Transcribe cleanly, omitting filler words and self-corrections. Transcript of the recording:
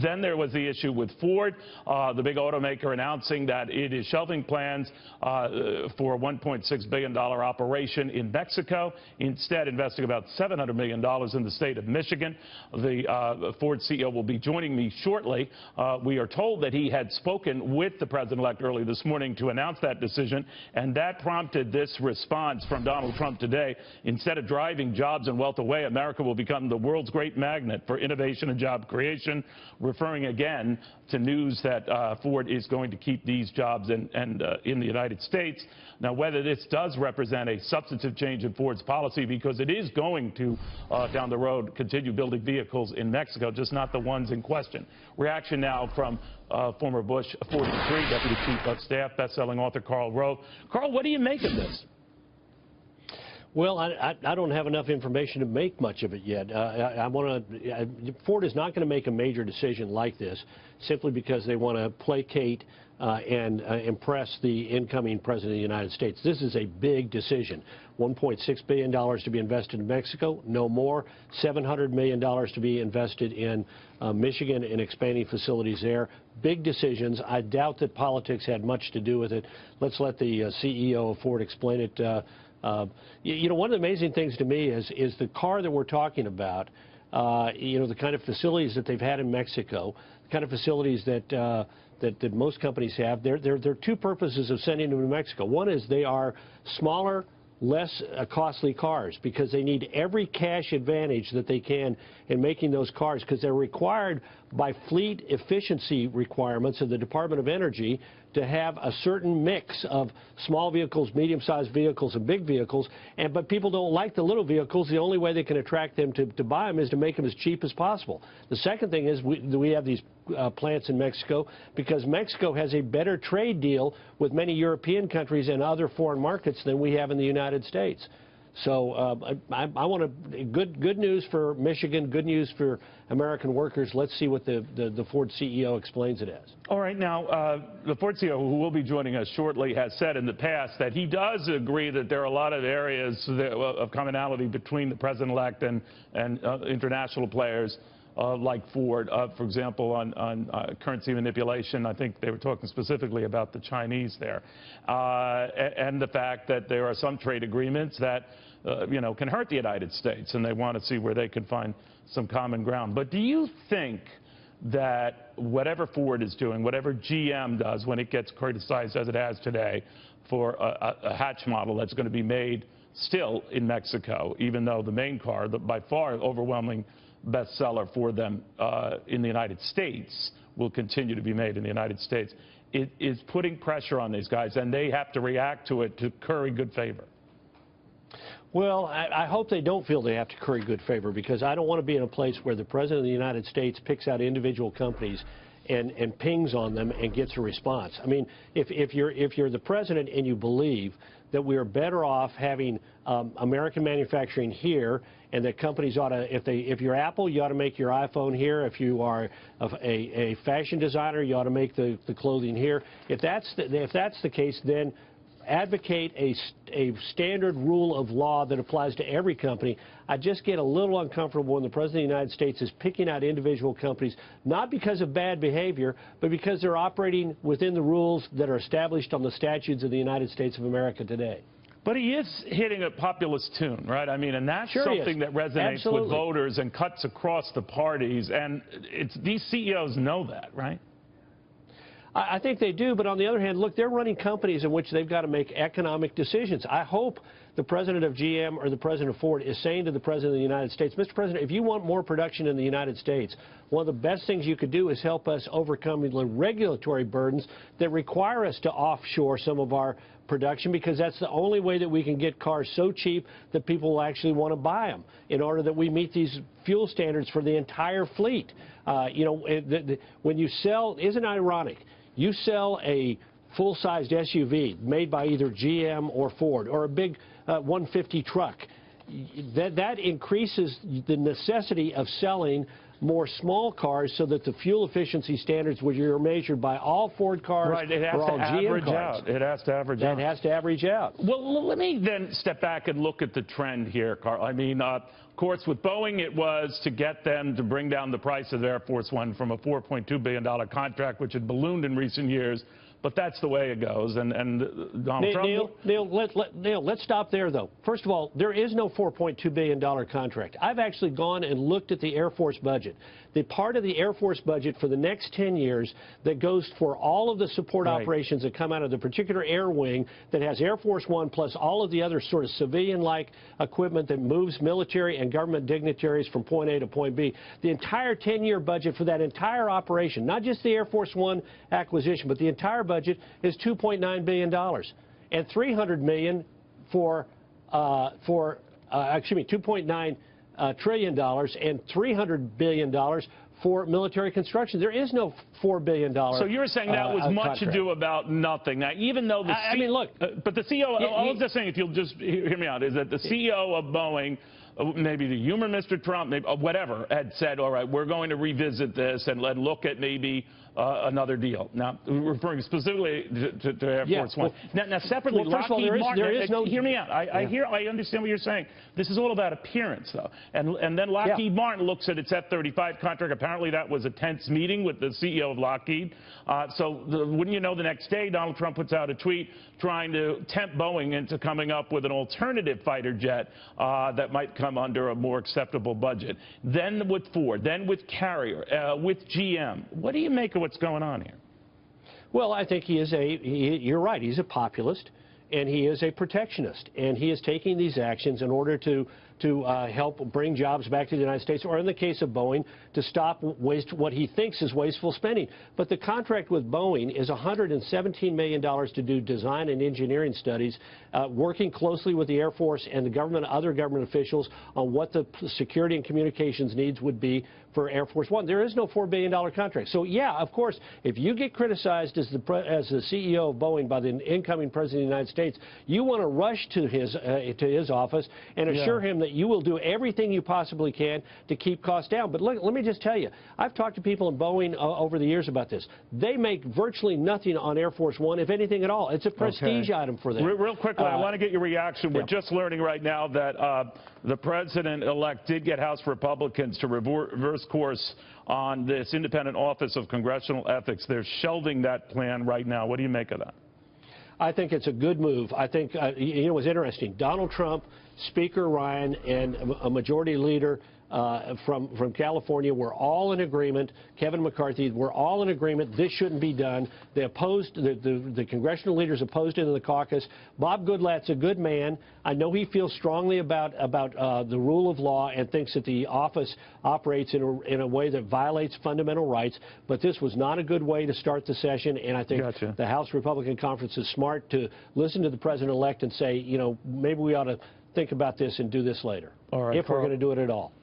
Then there was the issue with Ford, the big automaker announcing that it is shelving plans for a $1.6 billion operation in Mexico, instead investing about $700 million in the state of Michigan. The Ford CEO will be joining me shortly. We are told that he had spoken with the president-elect early this morning to announce that decision, and that prompted this response from Donald Trump today. Instead of driving jobs and wealth away, America will become the world's great magnet for innovation and job creation, referring again to news that Ford is going to keep these jobs in the United States. Now, whether this does represent a substantive change in Ford's policy, because it is going to, down the road, continue building vehicles in Mexico, just not the ones in question. Reaction now from former Bush 43 Deputy Chief of Staff, best-selling author Karl Rove. Karl, what do you make of this? Well, I don't have enough information to make much of it yet. Ford is not going to make a major decision like this simply because they want to placate and impress the incoming President of the United States. This is a big decision. $1.6 billion to be invested in Mexico, no more. $700 million to be invested in Michigan and expanding facilities there. Big decisions. I doubt that politics had much to do with it. Let's let the CEO of Ford explain it. You know, one of the amazing things to me is the car that we're talking about, you know, the kind of facilities that they've had in Mexico, the kind of facilities that that most companies have. There are two purposes of sending them to Mexico. One is they are smaller, less costly cars because they need every cash advantage that they can in making those cars, because they're required by fleet efficiency requirements of the Department of Energy to have a certain mix of small vehicles, medium-sized vehicles, and big vehicles. But people don't like the little vehicles. The only way they can attract them to buy them is to make them as cheap as possible. The second thing is we have these plants in Mexico because Mexico has a better trade deal with many European countries and other foreign markets than we have in the United States. So I want good news for Michigan, good news for American workers. Let's see what the Ford CEO explains it as. All right. Now, the Ford CEO, who will be joining us shortly, has said in the past that he does agree that there are a lot of areas of commonality between the president-elect and international players like Ford. For example, on currency manipulation, I think they were talking specifically about the Chinese there, and the fact that there are some trade agreements that you know, can hurt the United States, and they want to see where they can find some common ground. But do you think that whatever Ford is doing, whatever GM does when it gets criticized as it has today for a hatch model that's going to be made still in Mexico, even though the main car, the by far overwhelming bestseller for them in the United States, will continue to be made in the United States, it is putting pressure on these guys, and they have to react to it to curry good favor? Well, I hope they don't feel they have to curry good favor, because I don't want to be in a place where the President of the United States picks out individual companies and pings on them and gets a response. I mean, if you're the President and you believe that we are better off having American manufacturing here, and that companies ought to, if you're Apple, you ought to make your iPhone here. If you are a fashion designer, you ought to make the clothing here. If that's the case, then advocate a standard rule of law that applies to every company. I just get a little uncomfortable when the President of the United States is picking out individual companies, not because of bad behavior, but because they're operating within the rules that are established on the statutes of the United States of America today. But he is hitting a populist tune, right? I mean, and that's something that resonates with voters and cuts across the parties, and these CEOs know that, right? I think they do, but on the other hand, look, they're running companies in which they've got to make economic decisions. I hope the president of GM or the president of Ford is saying to the president of the United States, Mr. President, if you want more production in the United States, one of the best things you could do is help us overcome the regulatory burdens that require us to offshore some of our production, because that's the only way that we can get cars so cheap that people will actually want to buy them, in order that we meet these fuel standards for the entire fleet. You know, when you sell, isn't it ironic? You sell a full-sized SUV made by either GM or Ford, or a big 150 truck, that increases the necessity of selling more small cars, so that the fuel efficiency standards, which are measured by all Ford cars, right, it has or all to GM average cars. out. It has to average out. That has to average out. Well, let me then step back and look at the trend here, Karl. I mean, Of course, with Boeing, it was to get them to bring down the price of Air Force One from a $4.2 billion contract, which had ballooned in recent years. But that's the way it goes. And Donald Trump... Neil, let's stop there, though. First of all, there is no $4.2 billion contract. I've actually gone and looked at the Air Force budget. The part of the Air Force budget for the next 10 years that goes for all of the support operations that come out of the particular air wing that has Air Force One plus all of the other sort of civilian-like equipment that moves military and government dignitaries from point A to point B. The entire 10-year budget for that entire operation, not just the Air Force One acquisition, but the entire budget is $2.9 billion. And $300 million $2.9 trillion and $300 billion for military construction. There is no $4 billion. So you're saying that was much ado about nothing. Now, even though the I mean, look, but the CEO, I was just saying, if you'll just hear me out, is that the CEO of Boeing, maybe the humor Mr. Trump, maybe, whatever, had said, all right, we're going to revisit this and look at maybe another deal. Now, referring specifically to Air Force One. Now, separately, Lockheed Martin, hear me out. I understand what you're saying. This is all about appearance, though. And then Lockheed Martin looks at its F-35 contract. Apparently, that was a tense meeting with the CEO of Lockheed. Wouldn't you know, the next day, Donald Trump puts out a tweet trying to tempt Boeing into coming up with an alternative fighter jet that might come under a more acceptable budget. Then with Ford, then with Carrier, with GM. What do you make of what's going on here? Well, I think you're right, he's a populist, and he is a protectionist, and he is taking these actions in order to help bring jobs back to the United States, or in the case of Boeing, to stop what he thinks is wasteful spending. But the contract with Boeing is $117 million to do design and engineering studies, working closely with the Air Force and the government, other government officials on what the security and communications needs would be for Air Force One. There is no $4 billion contract. So, yeah, of course, if you get criticized as the CEO of Boeing by the incoming President of the United States, you want to rush to his office and assure him that you will do everything you possibly can to keep costs down. But look, let me just tell you, I've talked to people in Boeing over the years about this. They make virtually nothing on Air Force One, if anything at all. It's a prestige item for them. Real quickly, I want to get your reaction. We're just learning right now that the president-elect did get House Republicans to reverse course on this independent Office of Congressional Ethics. They're shelving that plan right now. What do you make of that? I think it's a good move. I think, you know, what's interesting, Donald Trump, Speaker Ryan, and a majority leader from California were all in agreement. Kevin McCarthy, we're all in agreement. This shouldn't be done. They opposed, the congressional leaders opposed it in the caucus. Bob Goodlatte's a good man. I know he feels strongly about the rule of law and thinks that the office operates in a way that violates fundamental rights. But this was not a good way to start the session. And I think the House Republican Conference is smart to listen to the president-elect and say, you know, maybe we ought to think about this and do this later, if we're going to do it at all.